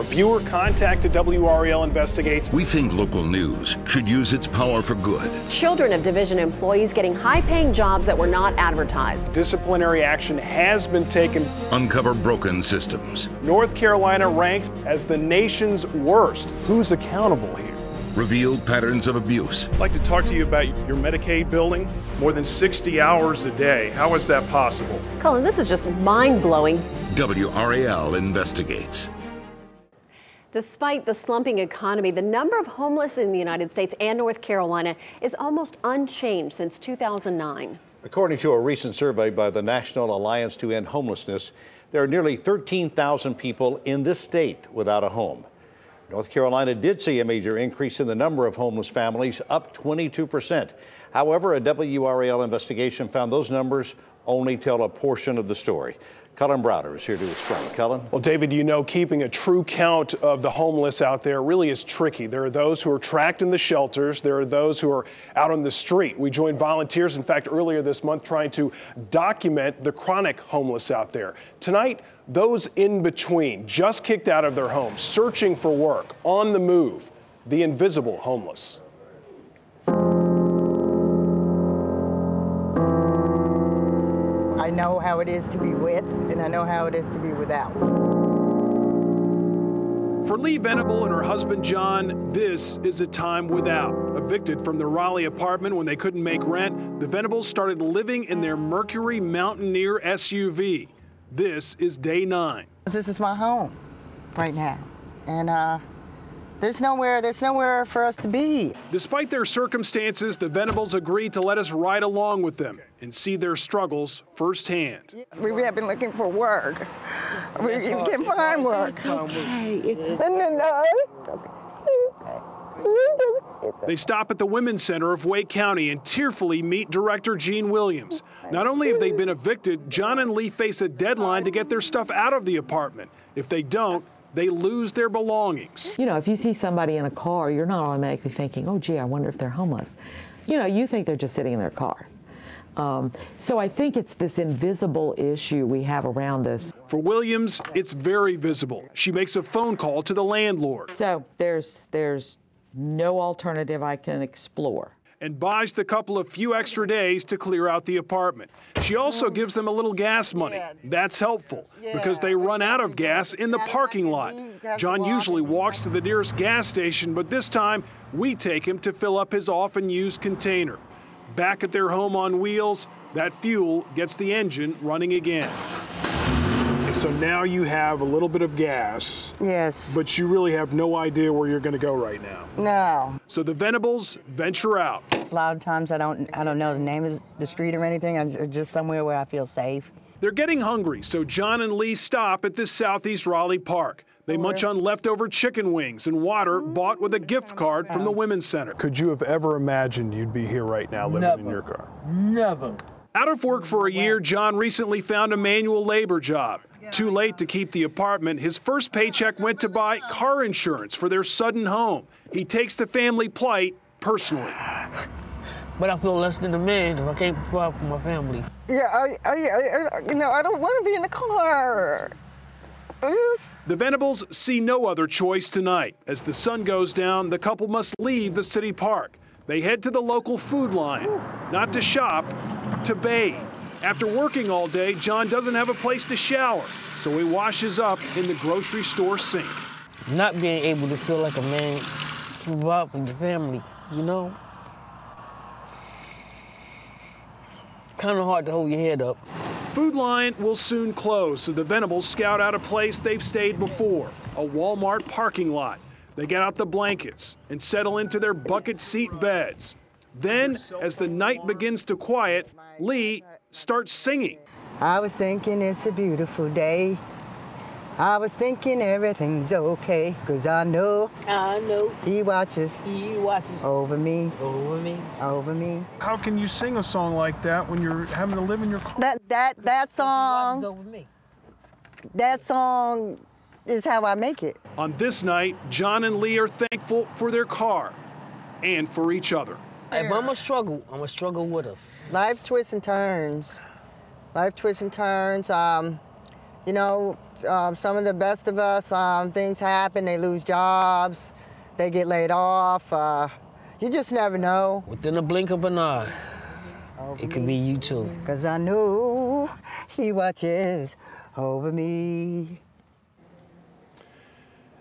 A viewer contacted WRAL Investigates. We think local news should use its power for good. Children of division employees getting high-paying jobs that were not advertised. Disciplinary action has been taken. Uncover broken systems. North Carolina ranked as the nation's worst. Who's accountable here? Reveal patterns of abuse. I'd like to talk to you about your Medicaid billing. More than 60 hours a day. How is that possible? Cullen, this is just mind-blowing. WRAL investigates. Despite the slumping economy, the number of homeless in the United States and North Carolina is almost unchanged since 2009. According to a recent survey by the National Alliance to End Homelessness, there are nearly 13,000 people in this state without a home. North Carolina did see a major increase in the number of homeless families, up 22%. However, a WRAL investigation found those numbers only tell a portion of the story. Cullen Browder is here to explain. Cullen? Well, David, you know, keeping a true count of the homeless out there really is tricky. There are those who are tracked in the shelters. There are those who are out on the street. We joined volunteers, in fact, earlier this month trying to document the chronic homeless out there. Tonight, those in between, just kicked out of their homes, searching for work, on the move, the invisible homeless. I know how it is to be with, and I know how it is to be without. For Lee Venable and her husband John, this is a time without. Evicted from their Raleigh apartment when they couldn't make rent, the Venables started living in their Mercury Mountaineer SUV. This is day 9. This is my home right now, and there's nowhere for us to be. Despite their circumstances, the Venables agreed to let us ride along with them and see their struggles firsthand. We have been looking for work. We can't find work. It's okay. It's They stop at the Women's Center of Wake County and tearfully meet Director Gene Williams. Not only have they been evicted, John and Lee face a deadline to get their stuff out of the apartment. If they don't, they lose their belongings. You know, if you see somebody in a car, you're not automatically thinking, oh, gee, I wonder if they're homeless. You know, you think they're just sitting in their car. So I think it's this invisible issue we have around us. For Williams, it's very visible. She makes a phone call to the landlord. So there's no alternative I can explore. And buys the couple a few extra days to clear out the apartment. She also gives them a little gas money. That's helpful because they run out of gas in the parking lot. John usually walks to the nearest gas station, but this time we take him to fill up his often used container. Back at their home on wheels, that fuel gets the engine running again. So now you have a little bit of gas. Yes. But you really have no idea where you're going to go right now. No. So the Venables venture out. A lot of times I don't know the name of the street or anything. I'm just somewhere where I feel safe. They're getting hungry, so John and Lee stop at this Southeast Raleigh park. They munch on leftover chicken wings and water bought with a gift card from the Women's Center. Could you have ever imagined you'd be here right now living in your car? Never. Out of work for a year, John recently found a manual labor job. Too late to keep the apartment, his first paycheck went to buy car insurance for their sudden home. He takes the family plight personally. But I feel less than a man if I can't provide for my family. Yeah, you know, I don't want to be in the car. The Venables see no other choice tonight. As the sun goes down, the couple must leave the city park. They head to the local food line, not to shop, to bathe. After working all day, John doesn't have a place to shower, so he washes up in the grocery store sink. Not being able to feel like a man to provide for your family, you know? Kind of hard to hold your head up. Food line will soon close, so the Venables scout out a place they've stayed before, a Walmart parking lot. They get out the blankets and settle into their bucket seat beds. Then, as the night begins to quiet, Lee starts singing. I was thinking it's a beautiful day. I was thinking everything's okay, 'cause I know he watches over me, over me. How can you sing a song like that when you're having to live in your car? That song is how I make it. On this night, John and Lee are thankful for their car and for each other. If I'm gonna struggle with her. Life twists and turns. Life twists and turns. You know, some of the best of us, things happen, they lose jobs, they get laid off. You just never know. Within a blink of an eye, it could be you too. 'Cause I know he watches over me.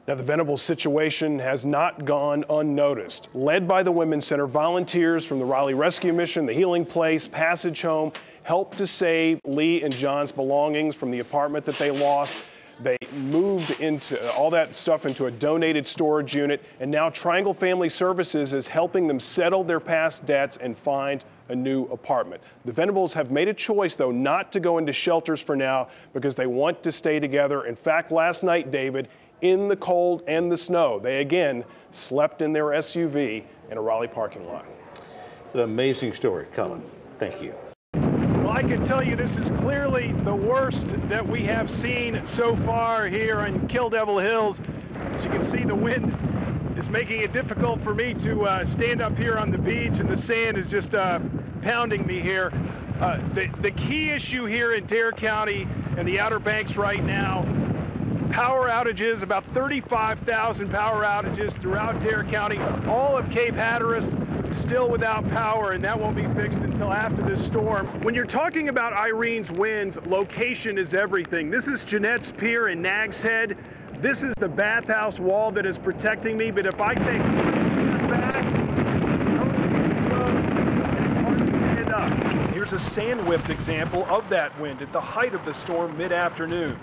Now, the Venables situation has not gone unnoticed. Led by the Women's Center, volunteers from the Raleigh Rescue Mission, the Healing Place, Passage Home helped to save Lee and John's belongings from the apartment that they lost. They moved into all that stuff into a donated storage unit, and now Triangle Family Services is helping them settle their past debts and find a new apartment. The Venables have made a choice, though, not to go into shelters for now because they want to stay together. In fact, last night, David, in the cold and the snow, they again slept in their SUV in a Raleigh parking lot. An amazing story, Cullen. Thank you. Well, I can tell you this is clearly the worst that we have seen so far here in Kill Devil Hills. As you can see, the wind is making it difficult for me to stand up here on the beach, and the sand is just pounding me here. The key issue here in Dare County and the Outer Banks right now, power outages, about 35,000 power outages throughout Dare County. All of Cape Hatteras still without power, and that won't be fixed until after this storm. When you're talking about Irene's winds, location is everything. This is Jeanette's Pier in Nags Head. This is the bathhouse wall that is protecting me, but if I take one step back, it's totally exposed and it's hard to stand up. Here's a sand-whipped example of that wind at the height of the storm mid-afternoon.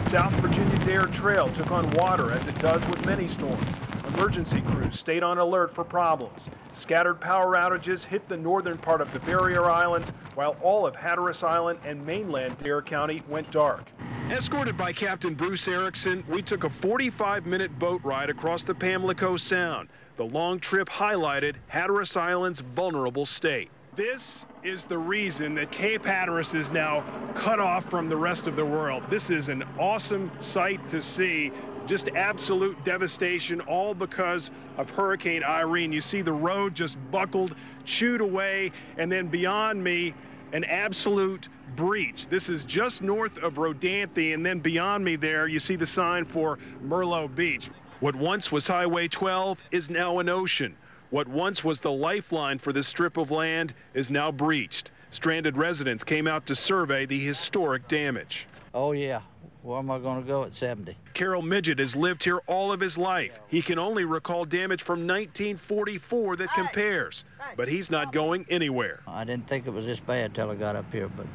South Virginia Dare Trail took on water, as it does with many storms. Emergency crews stayed on alert for problems. Scattered power outages hit the northern part of the barrier islands, while all of Hatteras Island and mainland Dare County went dark. Escorted by Captain Bruce Erickson, we took a 45-minute boat ride across the Pamlico Sound. The long trip highlighted Hatteras Island's vulnerable state. This is the reason that Cape Hatteras is now cut off from the rest of the world. This is an awesome sight to see. Just absolute devastation, all because of Hurricane Irene. You see the road just buckled, chewed away, and then beyond me, an absolute breach. This is just north of Rodanthe, and then beyond me there, you see the sign for Merlot Beach. What once was Highway 12 is now an ocean. What once was the lifeline for this strip of land is now breached. Stranded residents came out to survey the historic damage. Oh, yeah. Where am I going to go at 70? Carol Midget has lived here all of his life. He can only recall damage from 1944 that compares, but he's not going anywhere. I didn't think it was this bad till I got up here, but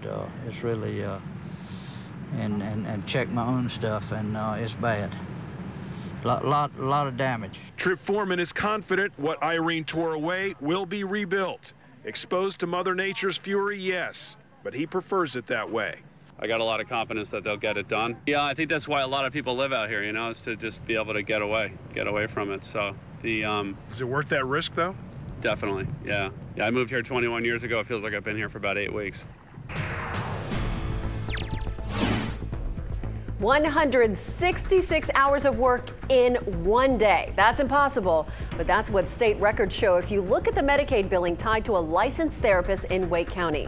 it's really, and checked my own stuff, and it's bad. Lot of damage. Trip Foreman is confident what Irene tore away will be rebuilt. Exposed to Mother Nature's fury, yes, but he prefers it that way. I got a lot of confidence that they'll get it done. Yeah, I think that's why a lot of people live out here, you know, is to just be able to get away from it. So is it worth that risk, though? Definitely, yeah. I moved here 21 years ago. It feels like I've been here for about 8 weeks. 166 hours of work in one day. That's impossible, but that's what state records show if you look at the Medicaid billing tied to a licensed therapist in Wake County.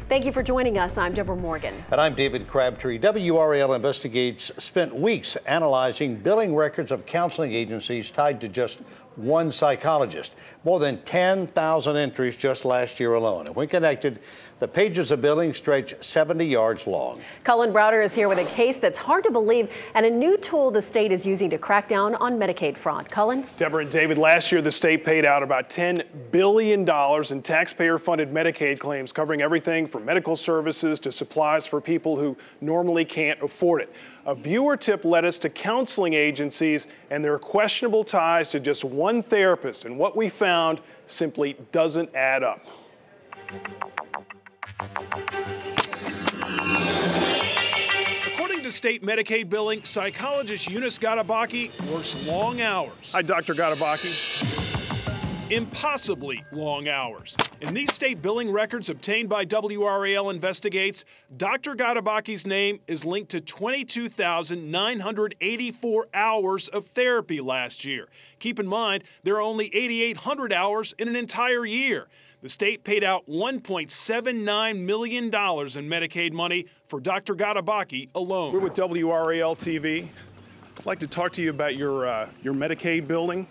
Thank you for joining us. I'm Deborah Morgan. And I'm David Crabtree. WRAL Investigates spent weeks analyzing billing records of counseling agencies tied to just one psychologist. More than 10,000 entries just last year alone. And when connected, the pages of billing stretch 70 yards long. Cullen Browder is here with a case that's hard to believe and a new tool the state is using to crack down on Medicaid fraud. Cullen? Deborah and David, last year the state paid out about $10 billion in taxpayer-funded Medicaid claims covering everything from medical services to supplies for people who normally can't afford it. A viewer tip led us to counseling agencies and their questionable ties to just one therapist, and what we found simply doesn't add up. According to state Medicaid billing, psychologist Eunice Gadabaki works long hours. Hi, Dr. Gadabaki. Impossibly long hours. In these state billing records obtained by WRAL Investigates, Dr. Gadabaki's name is linked to 22,984 hours of therapy last year. Keep in mind, there are only 8,800 hours in an entire year. The state paid out $1.79 million in Medicaid money for Dr. Gadabaki alone. We're with WRAL TV. I'd like to talk to you about your Medicaid billing.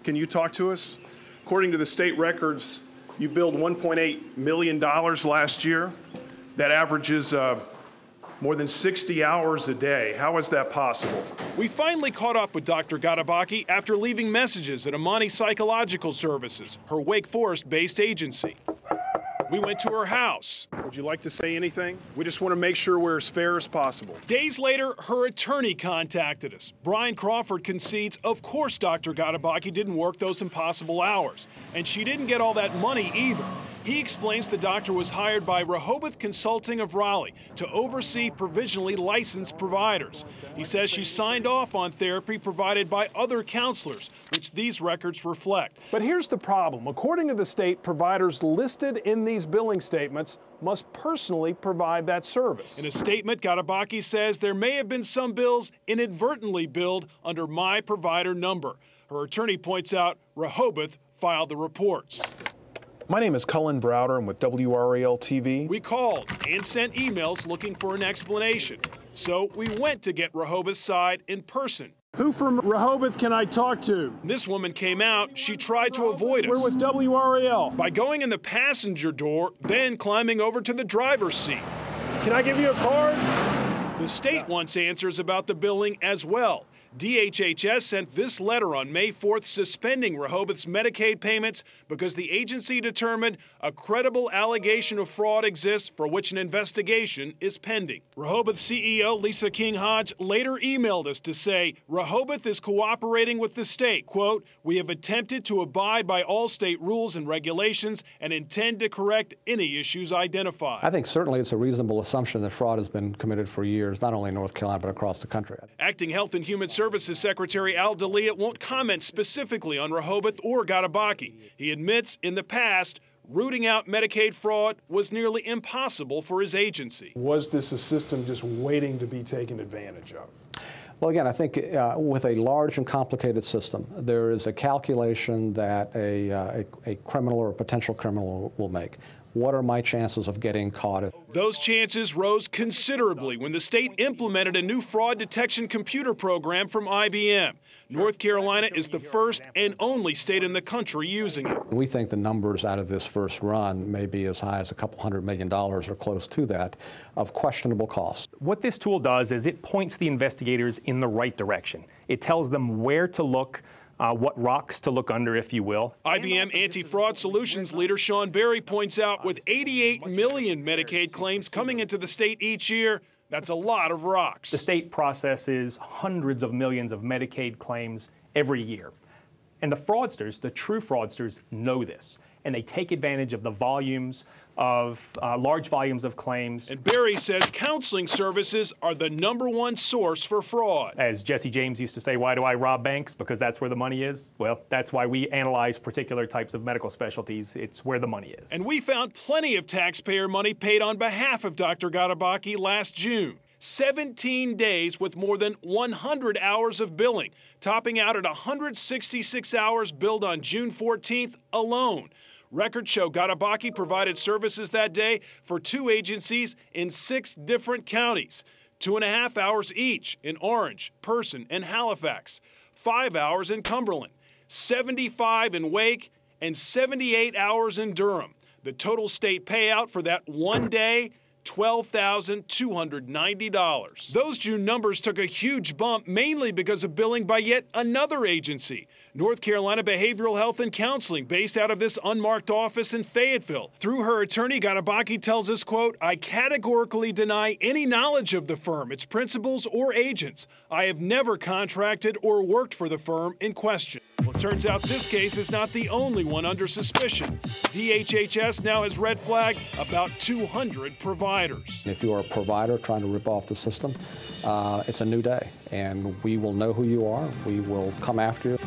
Can you talk to us? According to the state records, you billed $1.8 million last year. That averages more than 60 hours a day. How is that possible? We finally caught up with Dr. Gadabaki after leaving messages at Amani Psychological Services, her Wake Forest-based agency. We went to her house. Would you like to say anything? We just want to make sure we're as fair as possible. Days later, her attorney contacted us. Brian Crawford concedes, of course Dr. Gadabaki didn't work those impossible hours, and she didn't get all that money either. He explains the doctor was hired by Rehoboth Consulting of Raleigh to oversee provisionally licensed providers. He says she signed off on therapy provided by other counselors, which these records reflect. But here's the problem. According to the state, providers listed in these billing statements must personally provide that service. In a statement, Gadabaki says there may have been some bills inadvertently billed under my provider number. Her attorney points out Rehoboth filed the reports. My name is Cullen Browder. I'm with WRAL TV. We called and sent emails looking for an explanation. So we went to get Rehoboth's side in person. Who from Rehoboth can I talk to? This woman came out. She tried to avoid us. We're with WRAL. By going in the passenger door, then climbing over to the driver's seat. Can I give you a card? The state wants answers about the billing as well. DHHS sent this letter on May 4th suspending Rehoboth's Medicaid payments because the agency determined a credible allegation of fraud exists for which an investigation is pending. Rehoboth CEO Lisa King Hodge later emailed us to say Rehoboth is cooperating with the state. Quote, "We have attempted to abide by all state rules and regulations and intend to correct any issues identified." I think certainly it's a reasonable assumption that fraud has been committed for years, not only in North Carolina but across the country. Acting Health and Human Services Secretary Al Dalia won't comment specifically on Rehoboth or Gadabaki. He admits in the past, rooting out Medicaid fraud was nearly impossible for his agency. Was this a system just waiting to be taken advantage of? Well, again, I think with a large and complicated system, there is a calculation that a criminal or a potential criminal will make. What are my chances of getting caught? Those chances rose considerably when the state implemented a new fraud detection computer program from IBM. North Carolina is the first and only state in the country using it. We think the numbers out of this first run may be as high as a couple $100 million or close to that of questionable cost. What this tool does is it points the investigators in the right direction. It tells them where to look, what rocks to look under, if you will. IBM Anti-Fraud Solutions leader Sean Berry points out with 88 million Medicaid claims coming into the state each year, that's a lot of rocks. The state processes hundreds of millions of Medicaid claims every year. And the fraudsters, the true fraudsters, know this. And they take advantage of the volumes of large volumes of claims. And Barry says counseling services are the #1 source for fraud. As Jesse James used to say, why do I rob banks? Because that's where the money is. Well, that's why we analyze particular types of medical specialties. It's where the money is. And we found plenty of taxpayer money paid on behalf of Dr. Gadabaki last June. 17 days with more than 100 hours of billing, topping out at 166 hours billed on June 14th alone. Records show Gadabaki provided services that day for 2 agencies in 6 different counties, 2.5 hours each in Orange, Person, and Halifax, 5 hours in Cumberland, 75 in Wake, and 78 hours in Durham. The total state payout for that one day, $12,290. Those June numbers took a huge bump mainly because of billing by yet another agency, North Carolina Behavioral Health and Counseling, based out of this unmarked office in Fayetteville. Through her attorney, Gadabaki tells us, quote, "I categorically deny any knowledge of the firm, its principals, or agents. I have never contracted or worked for the firm in question." Well, it turns out this case is not the only one under suspicion. DHHS now has red flagged about 200 providers. If you are a provider trying to rip off the system, it's a new day, and we will know who you are. We will come after you.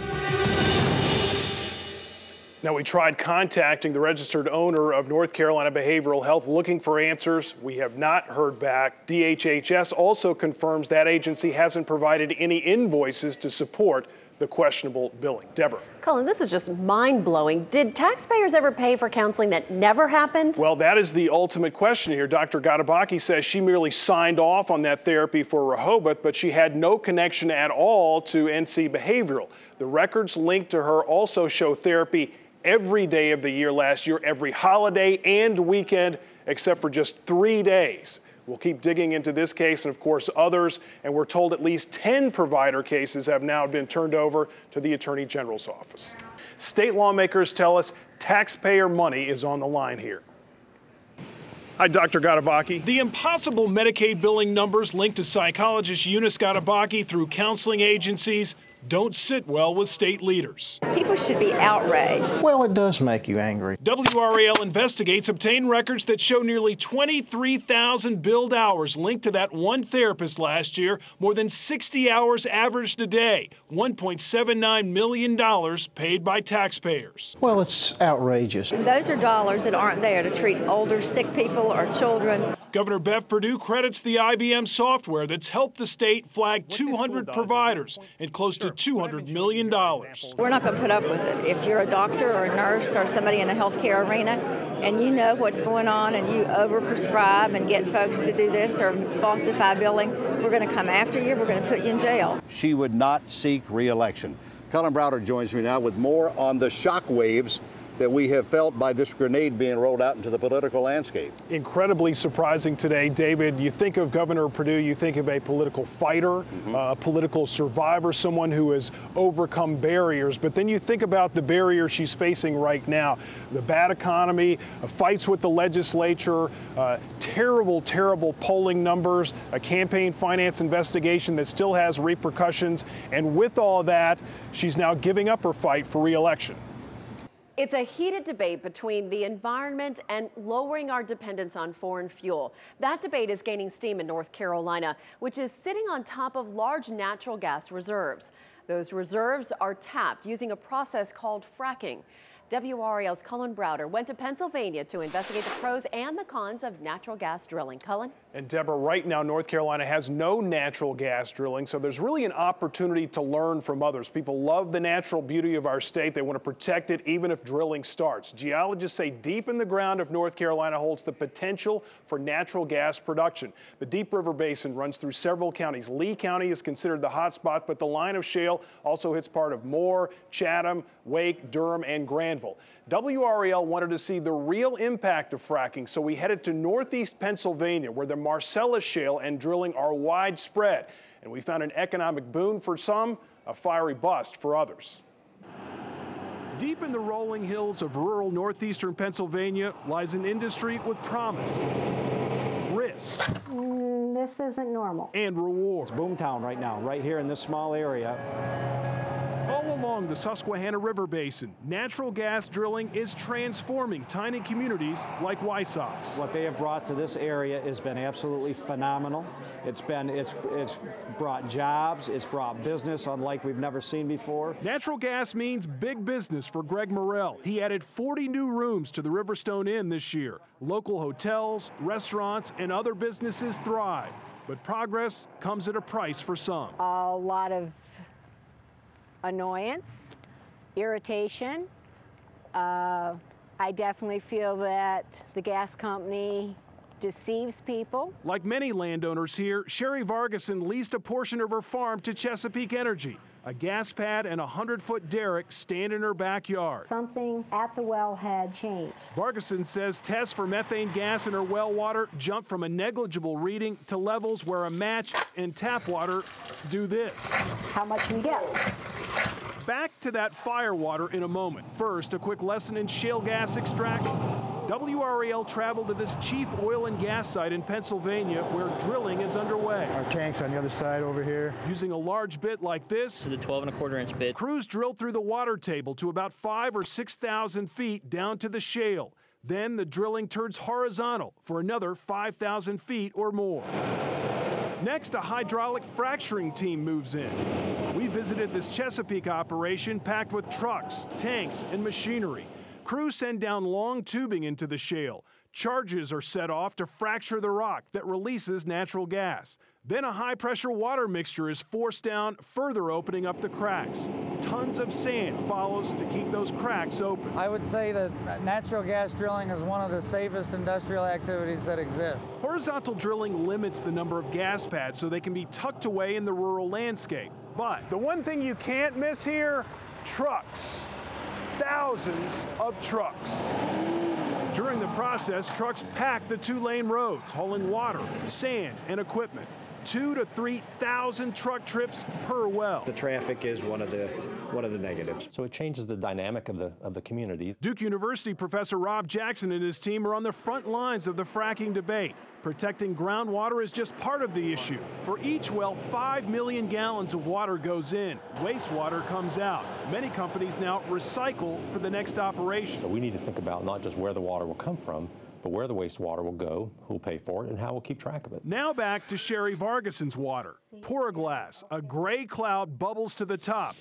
Now, we tried contacting the registered owner of North Carolina Behavioral Health looking for answers. We have not heard back. DHHS also confirms that agency hasn't provided any invoices to support the questionable billing. Deborah. Cullen, this is just mind-blowing. Did taxpayers ever pay for counseling that never happened? Well, that is the ultimate question here. Dr. Gadabaki says she merely signed off on that therapy for Rehoboth, but she had no connection at all to NC Behavioral. The records linked to her also show therapy every day of the year last year, every holiday and weekend, except for just 3 days. We'll keep digging into this case and, of course, others, and we're told at least 10 provider cases have now been turned over to the Attorney General's office. State lawmakers tell us taxpayer money is on the line here. Hi, Dr. Gadabaki. The impossible Medicaid billing numbers linked to psychologist Eunice Gadabaki through counseling agencies don't sit well with state leaders. People should be outraged. Well, it does make you angry. WRAL Investigates obtained records that show nearly 23,000 billed hours linked to that one therapist last year, more than 60 hours averaged a day, $1.79 million paid by taxpayers. Well, it's outrageous. Those are dollars that aren't there to treat older, sick people or children. Governor Bev Perdue credits the IBM software that's helped the state flag 200 providers and close to $200 million. We're not going to put up with it. If you're a doctor or a nurse or somebody in the healthcare arena and you know what's going on and you overprescribe and get folks to do this or falsify billing, we're going to come after you. We're going to put you in jail. She would not seek re-election. Cullen Browder joins me now with more on the shockwaves that we have felt by this grenade being rolled out into the political landscape. Incredibly surprising today, David. You think of Governor Perdue, you think of a political fighter, a political survivor, someone who has overcome barriers, but then you think about the barrier she's facing right now. The bad economy, fights with the legislature, terrible, terrible polling numbers, a campaign finance investigation that still has repercussions, and with all that, she's now giving up her fight for re-election. It's a heated debate between the environment and lowering our dependence on foreign fuel. That debate is gaining steam in North Carolina, which is sitting on top of large natural gas reserves. Those reserves are tapped using a process called fracking. WRAL's Cullen Browder went to Pennsylvania to investigate the pros and the cons of natural gas drilling. Cullen? And Deborah, right now North Carolina has no natural gas drilling, so there's really an opportunity to learn from others. People love the natural beauty of our state. They want to protect it even if drilling starts. Geologists say deep in the ground of North Carolina holds the potential for natural gas production. The Deep River Basin runs through several counties. Lee County is considered the hot spot, but the line of shale also hits part of Moore, Chatham, Wake, Durham, and Granville. WRAL wanted to see the real impact of fracking, so we headed to northeast Pennsylvania, where the Marcellus Shale and drilling are widespread. And we found an economic boon for some, a fiery bust for others. Deep in the rolling hills of rural northeastern Pennsylvania lies an industry with promise, risk, this isn't normal, and reward. It's boomtown right now, right here in this small area. All along the Susquehanna River Basin, natural gas drilling is transforming tiny communities like Wysox. What they have brought to this area has been absolutely phenomenal. It's brought jobs, it's brought business unlike we've never seen before. Natural gas means big business for Greg Morrell. He added 40 new rooms to the Riverstone Inn this year. Local hotels, restaurants, and other businesses thrive. But progress comes at a price for some. A lot of annoyance, irritation. I definitely feel that the gas company deceives people. Like many landowners here, Sherry Vargason leased a portion of her farm to Chesapeake Energy. A gas pad and a 100-foot derrick stand in her backyard. Something at the well had changed. Vargason says tests for methane gas in her well water jumped from a negligible reading to levels where a match and tap water do this. How much we get? Back to that fire water in a moment. First, a quick lesson in shale gas extraction. WRAL traveled to this chief oil and gas site in Pennsylvania where drilling is underway. Our tank's on the other side over here. Using a large bit like this, this is a 12.25-inch bit. Crews drilled through the water table to about 5,000 or 6,000 feet down to the shale. Then the drilling turns horizontal for another 5,000 feet or more. Next, a hydraulic fracturing team moves in. We visited this Chesapeake operation packed with trucks, tanks, and machinery. Crews send down long tubing into the shale. Charges are set off to fracture the rock that releases natural gas. Then a high-pressure water mixture is forced down, further opening up the cracks. Tons of sand follows to keep those cracks open. I would say that natural gas drilling is one of the safest industrial activities that exist. Horizontal drilling limits the number of gas pads so they can be tucked away in the rural landscape. But the one thing you can't miss here, trucks. Thousands of trucks. During the process, trucks pack the 2-lane roads, hauling water, sand, and equipment. 2,000 to 3,000 truck trips per well. The traffic is one of the negatives. So it changes the dynamic of the community. Duke University professor Rob Jackson and his team are on the front lines of the fracking debate. Protecting groundwater is just part of the issue. For each well, 5 million gallons of water goes in. Wastewater comes out. Many companies now recycle for the next operation. So we need to think about not just where the water will come from, but where the wastewater will go, who'll pay for it, and how we'll keep track of it. Now back to Sherry Vargason's water. Pour a glass. A gray cloud bubbles to the top.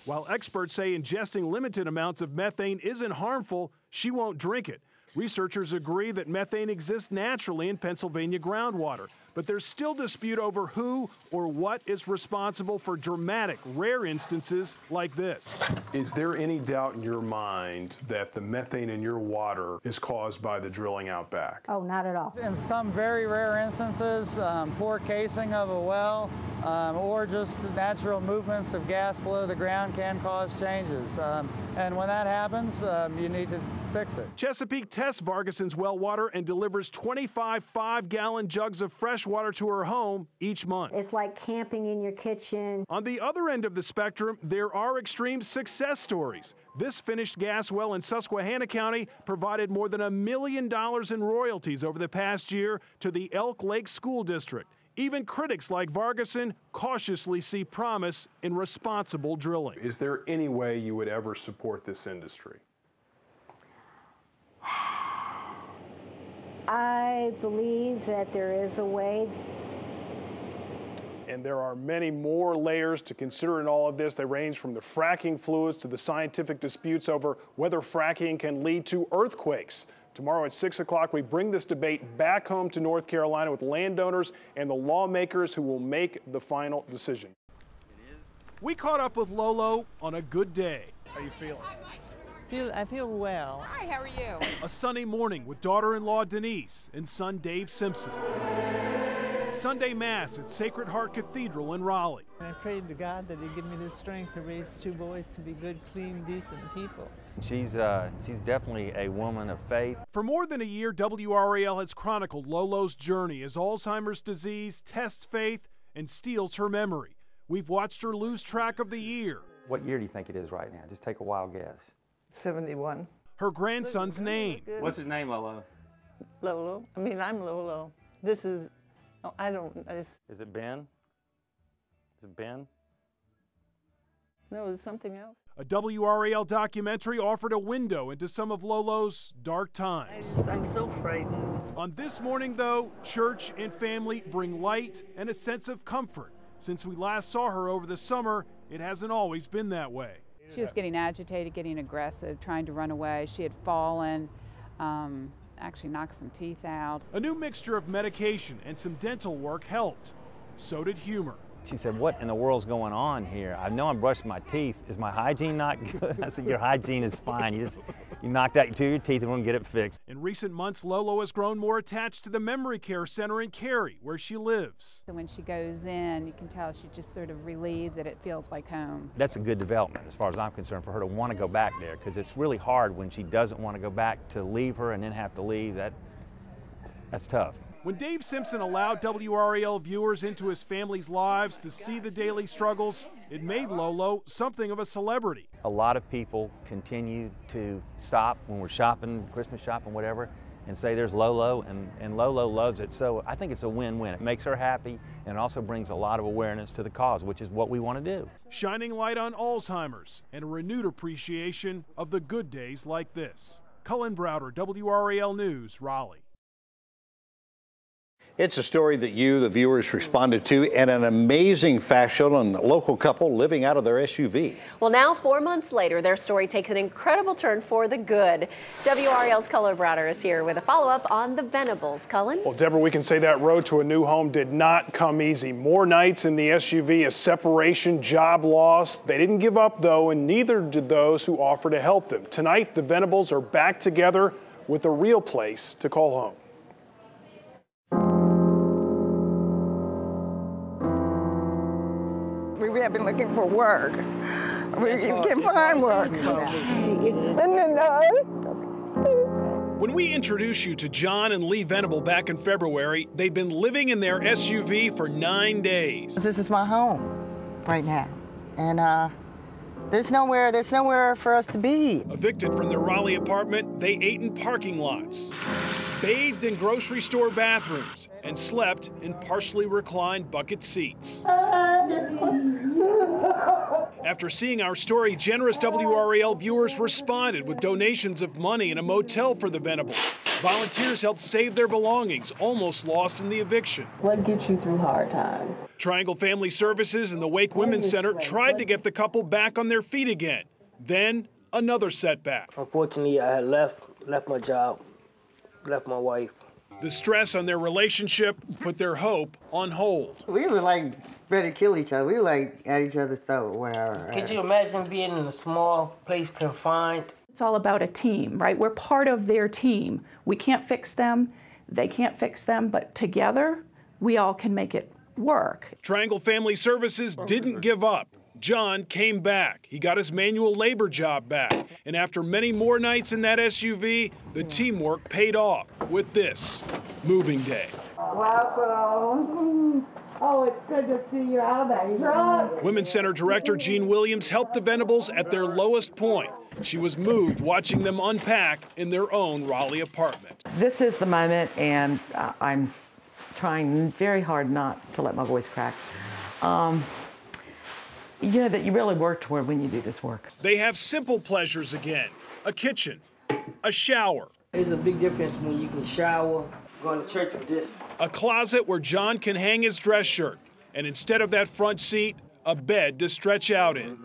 While experts say ingesting limited amounts of methane isn't harmful, she won't drink it. Researchers agree that methane exists naturally in Pennsylvania groundwater, but there's still dispute over who or what is responsible for dramatic, rare instances like this. Is there any doubt in your mind that the methane in your water is caused by the drilling out back? Oh, not at all. In some very rare instances, poor casing of a well or just the natural movements of gas below the ground can cause changes. And when that happens, you need to fix it. Chesapeake tests Vargason's well water and delivers 25 5-gallon jugs of fresh water to her home each month. It's like camping in your kitchen. On the other end of the spectrum, there are extreme success stories. This finished gas well in Susquehanna County provided more than $1 million in royalties over the past year to the Elk Lake School District. Even critics like Vargason cautiously see promise in responsible drilling. Is there any way you would ever support this industry? I believe that there is a way. And there are many more layers to consider in all of this. They range from the fracking fluids to the scientific disputes over whether fracking can lead to earthquakes. Tomorrow at 6 o'clock, we bring this debate back home to North Carolina with landowners and the lawmakers who will make the final decision. We caught up with Lolo on a good day. How you feeling? I feel well. Hi, how are you? A sunny morning with daughter-in-law Denise and son Dave Simpson. Sunday Mass at Sacred Heart Cathedral in Raleigh. I prayed to God that He'd give me the strength to raise 2 boys to be good, clean, decent people. She's definitely a woman of faith. For more than a year, WRAL has chronicled Lolo's journey as Alzheimer's disease tests faith and steals her memory. We've watched her lose track of the year. What year do you think it is right now? Just take a wild guess. 71. Her grandson's name. What's his name, Lolo? Lolo. I mean, I'm Lolo. This is, oh, I don't, Is it Ben? Is it Ben? No, it's something else. A WRAL documentary offered a window into some of Lolo's dark times. I'm so frightened. On this morning, though, church and family bring light and a sense of comfort. Since we last saw her over the summer, it hasn't always been that way. She was getting agitated, getting aggressive, trying to run away. She had fallen, actually knocked some teeth out. A new mixture of medication and some dental work helped. So did humor. She said, what in the world's going on here? I know I'm brushing my teeth. Is my hygiene not good? I said, your hygiene is fine. You knocked out 2 of your teeth and we're gonna get it fixed. In recent months, Lolo has grown more attached to the memory care center in Cary, where she lives. And when she goes in, you can tell she's just sort of relieved that it feels like home. That's a good development as far as I'm concerned for her to want to go back there, because it's really hard when she doesn't want to go back to leave her and then have to leave. That's tough. When Dave Simpson allowed WRAL viewers into his family's lives to see the daily struggles, it made Lolo something of a celebrity. A lot of people continue to stop when we're shopping, Christmas shopping, whatever, and say there's Lolo, and Lolo loves it. So I think it's a win-win. It makes her happy, and it also brings a lot of awareness to the cause, which is what we want to do. Shining light on Alzheimer's and a renewed appreciation of the good days like this. Cullen Browder, WRAL News, Raleigh. It's a story that you, the viewers, responded to in an amazing fashion on a local couple living out of their SUV. Well, now 4 months later, their story takes an incredible turn for the good. WRAL's Cullen Browder is here with a follow-up on the Venables. Cullen? Well, Deborah, we can say that road to a new home did not come easy. More nights in the SUV, a separation, job loss. They didn't give up, though, and neither did those who offered to help them. Tonight, the Venables are back together with a real place to call home. We have been looking for work. We can't find work. When we introduced you to John and Lee Venable back in February, they'd been living in their SUV for 9 days. This is my home right now, and there's nowhere for us to be. Evicted from their Raleigh apartment, they ate in parking lots, bathed in grocery store bathrooms, and slept in partially reclined bucket seats. After seeing our story, generous WRAL viewers responded with donations of money and a motel for the Venables. Volunteers helped save their belongings, almost lost in the eviction. What gets you through hard times? Triangle Family Services and the Wake Women's Center tried to get the couple back on their feet again. Then, another setback. Unfortunately, I had left my job, left my wife. The stress on their relationship put their hope on hold. We were like ready to kill each other. We were like at each other's throat, whatever. Could you imagine being in a small place confined? It's all about a team, right? We're part of their team. We can't fix them, they can't fix them, but together, we all can make it work. Triangle Family Services didn't give up. John came back. He got his manual labor job back. And after many more nights in that SUV, the teamwork paid off with this, moving day. Welcome. Oh, it's good to see you out of that truck. Women's Center Director Jean Williams helped the Venables at their lowest point. She was moved watching them unpack in their own Raleigh apartment. This is the moment, and I'm trying very hard not to let my voice crack. You know that you really work toward when you do this work. They have simple pleasures again. A kitchen, a shower. There's a big difference when you can shower, going to church with this. A closet where John can hang his dress shirt. And instead of that front seat, a bed to stretch out in.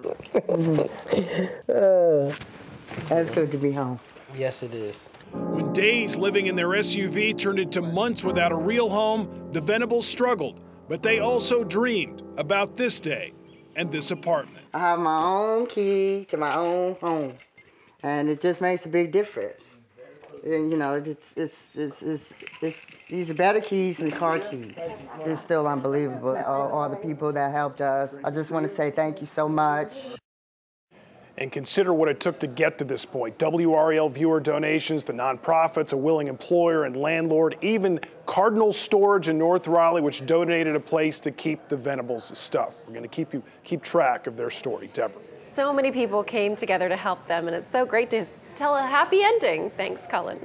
That's good to be home. Yes, it is. When days living in their SUV turned into months without a real home, the Venables struggled. But they also dreamed about this day and this apartment. I have my own key to my own home, and it just makes a big difference. And, you know, these are better keys than car keys. It's still unbelievable, all the people that helped us. I just want to say thank you so much. And consider what it took to get to this point. WRAL viewer donations, the nonprofits, a willing employer and landlord, even Cardinal Storage in North Raleigh, which donated a place to keep the Venables' stuff. We're going to keep track of their story. Deborah. So many people came together to help them, and it's so great to tell a happy ending. Thanks, Cullen.